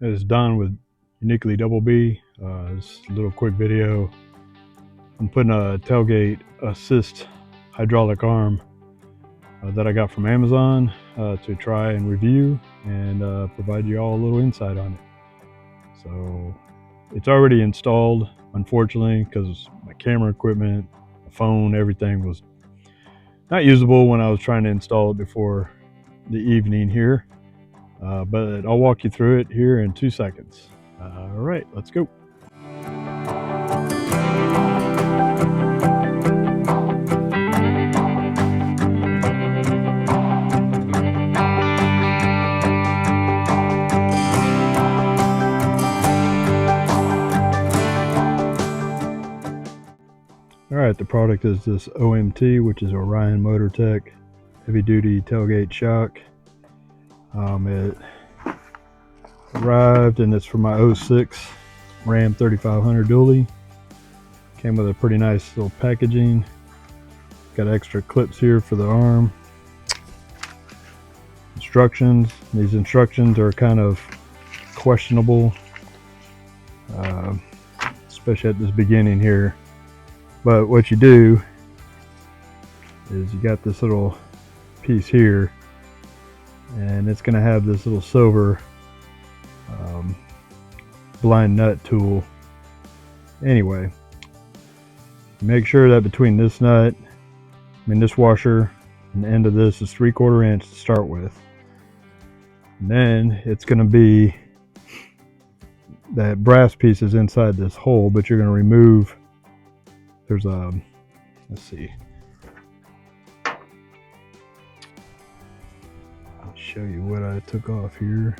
is done with Uniquely-DOUBLEBEE. This little quick video. I'm putting a tailgate assist hydraulic arm that I got from Amazon to try and review and provide you all a little insight on it. So it's already installed, unfortunately, because my camera equipment, my phone, everything was not usable when I was trying to install it before the evening here. But I'll walk you through it here in 2 seconds. All right, let's go. All right, the product is this OMT, which is Orion Motor Tech heavy duty tailgate shock. It arrived and it's for my 06 Ram 3500 dually. Came with a pretty nice little packaging. Got extra clips here for the arm. Instructions. These instructions are kind of questionable, especially at this beginning here. But what you do is you got this little piece here, and it's going to have this little silver blind nut tool. Anyway, make sure that between this nut, this washer, and the end of this is 3/4 inch to start with. And then it's going to be that brass piece is inside this hole, but you're going to remove. There's a, let's see. I'll show you what I took off here.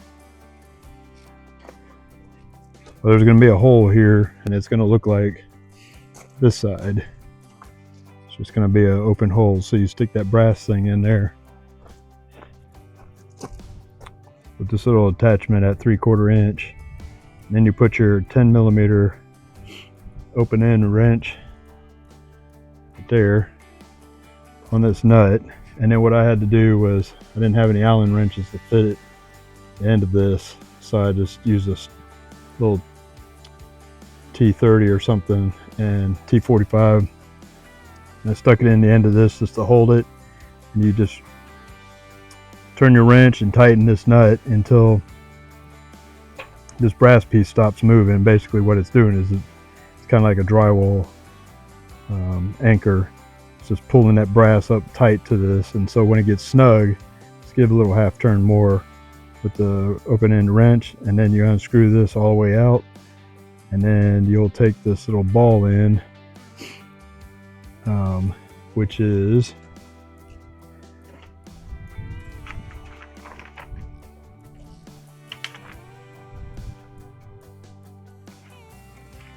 Well, there's going to be a hole here, and it's going to look like this side. It's just going to be an open hole, so you stick that brass thing in there with this little attachment at 3/4 inch. And then you put your 10mm open end wrench right there on this nut. And then what I had to do was, I didn't have any Allen wrenches to fit it, the end of this, so I just used this little T30 or something and T45, and I stuck it in the end of this just to hold it. And you just turn your wrench and tighten this nut until this brass piece stops moving. Basically what it's doing is it's kind of like a drywall anchor. It's just pulling that brass up tight to this, and so when it gets snug, just give a little half turn more with the open end wrench, and then you unscrew this all the way out, and then you'll take this little ball in, which is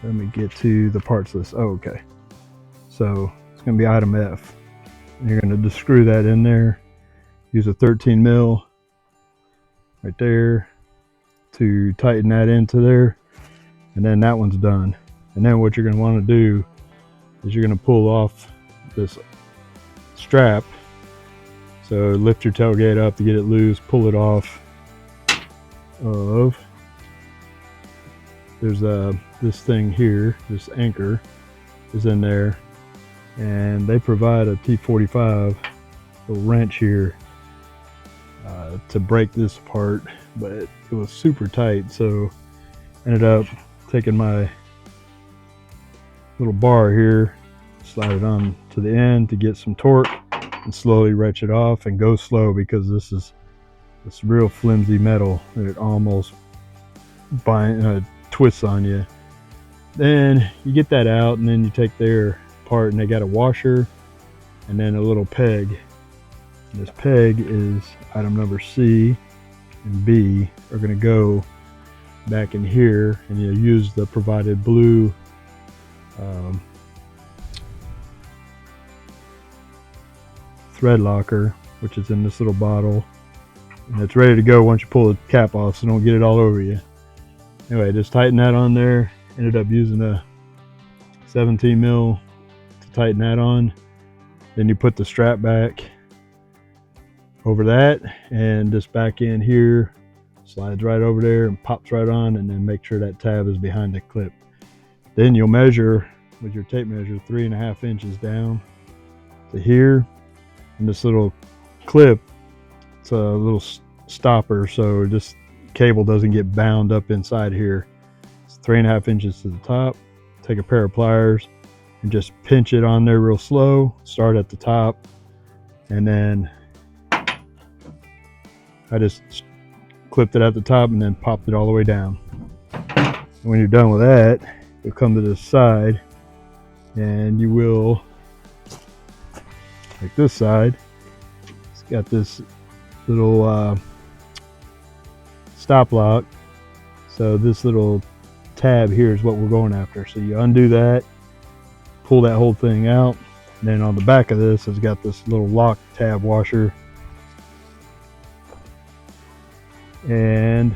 let me get to the parts list. Oh, okay, so it's going to be item F. You're going to just screw that in there. Use a 13mm right there to tighten that into there, and then that one's done. And then what you're going to want to do is you're going to pull off this strap. So lift your tailgate up to get it loose, pull it off of, there's this thing here, this anchor is in there, and they provide a T45 wrench here to break this apart, but it was super tight, so ended up taking my little bar here, slide it on to the end to get some torque, and slowly wrench it off, and go slow because this is this real flimsy metal that it almost twists on you. Then you get that out, and then you take their part, and they got a washer and then a little peg. And this peg is item number C, and B are going to go back in here, and you'll use the provided blue thread locker, which is in this little bottle, and it's ready to go once you pull the cap off, so don't get it all over you. Anyway, just tighten that on there. Ended up using a 17mm to tighten that on. Then you put the strap back over that, and just back in here, Slides right over there and pops right on, and then make sure that tab is behind the clip. Then you'll measure with your tape measure 3.5 inches down to here, and this little clip, it's a little stopper so this cable doesn't get bound up inside here. It's 3.5 inches to the top. Take a pair of pliers and just pinch it on there real slow. Start at the top, and then I just clipped it at the top and then popped it all the way down. And when you're done with that, you'll come to this side, and you will, like this side, it's got this little stop lock. So this little tab here is what we're going after. So you undo that, pull that whole thing out, and then on the back of this has got this little lock tab washer, and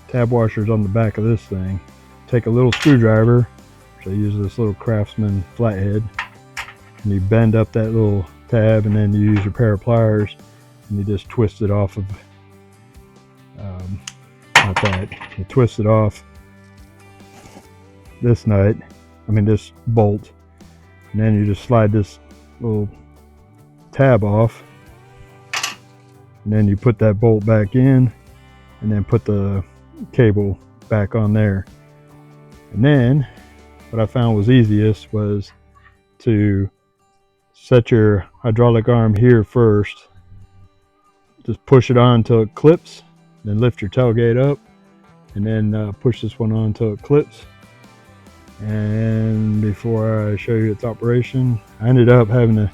tab washers on the back of this thing. Take a little screwdriver, so I use this little Craftsman flathead, and you bend up that little tab, and then you use your pair of pliers and you just twist it off of not that, you twist it off this nut, this bolt, and then you just slide this little tab off, and then you put that bolt back in, and then put the cable back on there. And then what I found was easiest was to set your hydraulic arm here first, just push it on until it clips, then lift your tailgate up, and then push this one on until it clips. And before I show you its operation, I ended up having to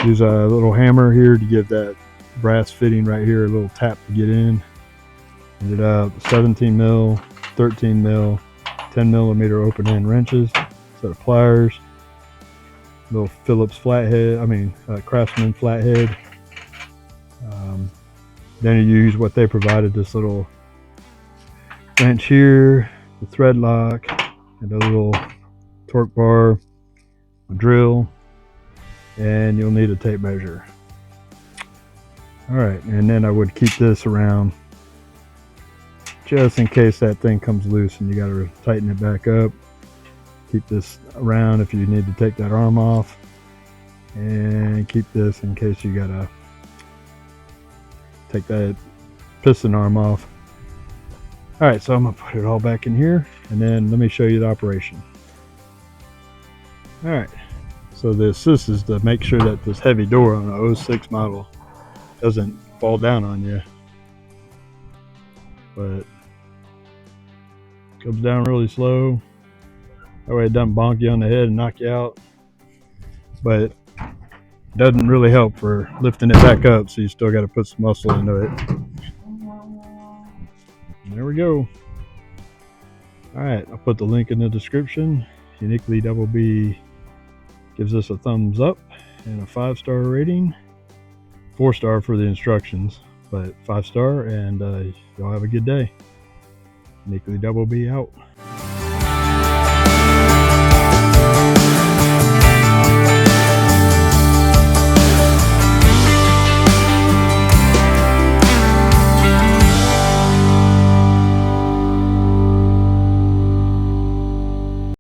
use a little hammer here to give that brass fitting right here a little tap to get in. Ended up 17 mil, 13 mil, 10 millimeter open end wrenches, set of pliers, little Phillips flathead, Craftsman flathead. Then you use what they provided, this little wrench here, the thread lock, and a little torque bar, a drill, and you'll need a tape measure. All right, and then I would keep this around just in case that thing comes loose and you got to tighten it back up. Keep this around if you need to take that arm off, and keep this in case you got to take that piston arm off. All right, so I'm gonna put it all back in here, and then let me show you the operation. All right, so the assist is to make sure that this heavy door on a 06 model doesn't fall down on you, but comes down really slow. That way it doesn't bonk you on the head and knock you out, but it doesn't really help for lifting it back up, so you still got to put some muscle into it. And there we go. All right, I'll put the link in the description. Uniquely-DOUBLEBEE gives us a thumbs up and a 5-star rating. 4-star for the instructions, but 5-star, and y'all have a good day. Uniquely-DOUBLEBEE out.